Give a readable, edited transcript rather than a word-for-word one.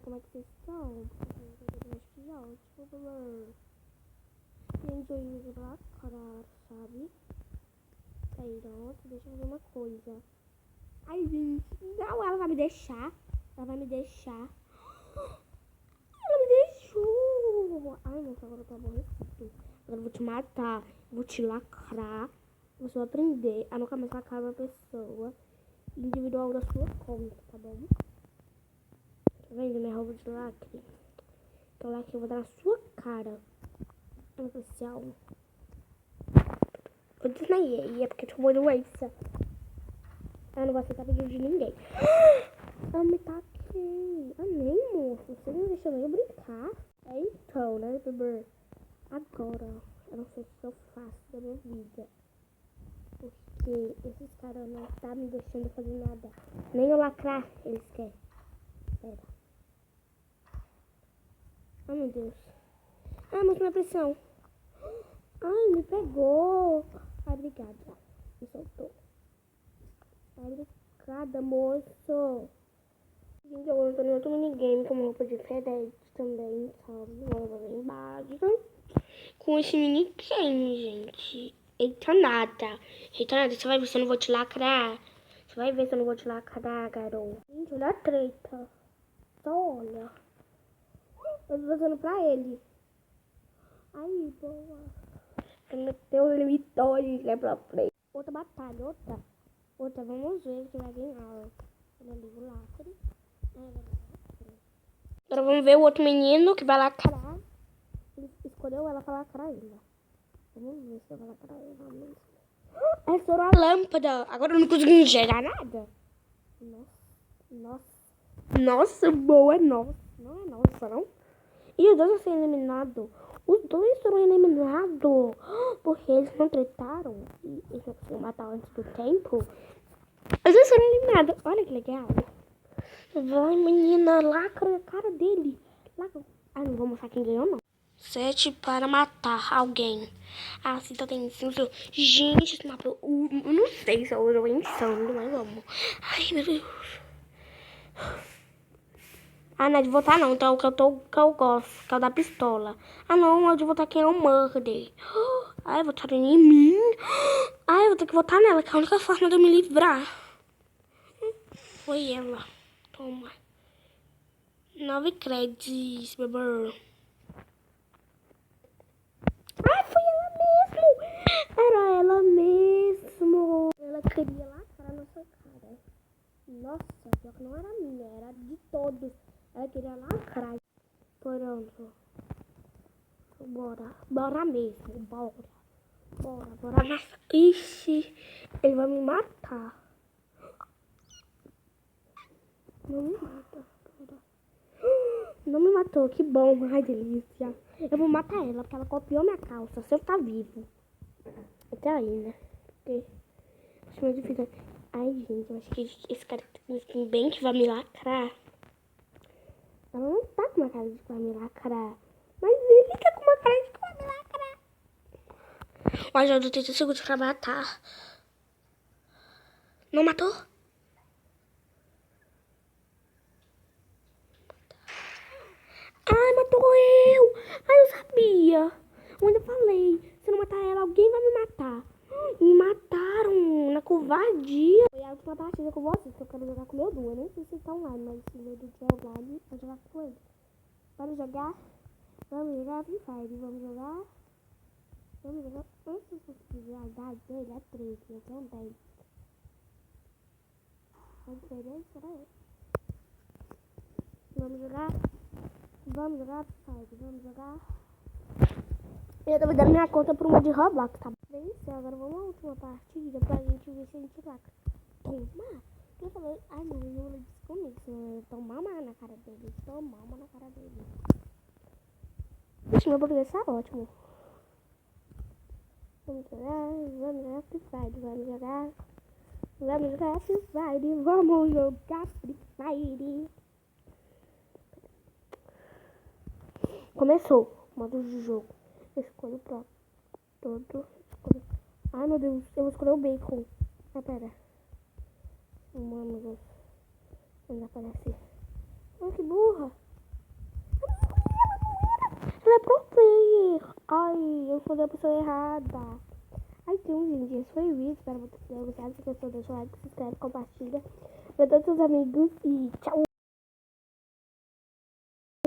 como é que vocês estão? Gente, hoje eu vou lacrar, sabe? Aí, nossa, deixa eu fazer uma coisa. Ai, gente, não, ela vai me deixar. Ela vai me deixar. Ela me deixou. Ai, nossa, agora eu tô aborrecido. Agora eu vou te matar, vou te lacrar. Você vai aprender a nunca mais lacrar uma pessoa individual da sua conta, tá bom? Tá vendo minha roupa de lacre? Então lacre eu vou dar na sua cara. Olha especial. Eu desmaiei, é porque eu tô com doença. Eu não vou aceitar pedido de ninguém. Eu me taquei. Nem, moço. Você não deixa nem eu brincar. É então, né, bebê? Agora, eu não sei o que eu faço da minha vida. Porque esses caras não tá me deixando fazer nada. Nem eu lacrar, eles querem. Pera. Ai, meu Deus. Ai, mas minha pressão. Ai, me pegou. Ai, obrigada. Me soltou. Ai, obrigada, moço. Gente, agora eu tô no outro minigame com roupa diferente também, sabe? Uma roupa bem básica. Com esse minigame, gente. Eita nada. Eita nada, você vai ver se eu não vou te lacrar. Você vai ver se eu não vou te lacrar, garoto. Gente, olha a treta. Só olha. Eu tô fazendo pra ele. Aí, boa. Ele meteu o limitório, né, pra frente. Outra batalha, outra. Vamos ver que vai ganhar. Olha ali o lacre. Agora vamos ver o outro menino que vai lacrar. Ele escolheu ela pra lacrar ainda. Vamos ver se vai lacrar ela mesmo. Ela estourou a lâmpada. Agora eu não consigo enxergar nada. Nossa, boa, nossa. Não é nossa, não? E os dois vão ser eliminados. Os dois foram eliminados. Porque eles não tretaram. E eles não conseguiram matar antes do tempo. Os dois foram eliminados. Olha que legal. Vai, menina, lacra a cara dele. Lacra. Ah, não vou mostrar quem ganhou, não. 7 para matar alguém. Ah, sim, tá tem 5. Gente, esse mapa, eu não sei se eu uso insano, mas vamos. Ai, meu Deus. Ah, não é de votar não, então que eu gosto, que é o da pistola. Ah, não, é de votar quem é o Murder. Ai, votaram em mim. Ai, eu vou ter que votar nela, que é a única forma de eu me livrar. Foi ela. Toma. 9 créditos, bebê. Ai, foi ela mesmo. Era ela mesmo. Ela queria lacrar na sua cara. Nossa, pior que não era minha, era de todos. Ela queria lacrar. Pronto. Bora mesmo, bora. Ixi, ele vai me matar. Não me mata. Não me matou, que bom. Ai, delícia. Eu vou matar ela, porque ela copiou minha calça. Se eu tá vivo. Até aí, né? Porque acho muito difícil. Ai, gente, eu acho que esse cara tem bem que vai me lacrar. Ela não tá com uma cara de que vai me lacrar. Mas ele tá com uma cara de que vai me lacrar. Ó, já deu 30 segundos pra matar. Não matou? Ai, matou eu! Ai, eu sabia! Eu ainda falei, se eu não matar ela, alguém vai me matar. Me mataram na covardia. Foi a última partida com vocês, que eu quero jogar com o meu duo. Eu nem sei se vocês estão online, mas se o meu duo estiver online, eu vou jogar com ele. Vamos jogar? Vamos jogar Free Fire. Vamos jogar? Antes de a idade dele é 13, eu tenho 10. A diferença era essa. Vamos jogar? Vamos jogar Free Fire. Vamos jogar? Eu tô dando minha conta por uma de Roblox, tá? Vencer, agora vamos à última partida pra gente ver se a gente lacra. Toma! Eu falei, ai não, eu disse comigo, senão eu tomar uma na cara dele. Tomar uma na cara dele. Ixi, meu português tá ótimo. Vamos jogar Free Fire, vamos jogar Free Fire, vamos jogar Free Fire. Começou o modo de jogo. Eu escolho pronto. Ai, meu Deus, eu vou escolher o bacon. Ah, pera. Mano, Deus. Ainda aparece. Ai, que burra. Ai, eu fui a pessoa errada. Ai, então, gente, esse foi o vídeo. Espero que vocês tenham gostado. Se gostou, deixa o like, se inscreve, compartilha. Pra todos os amigos e tchau!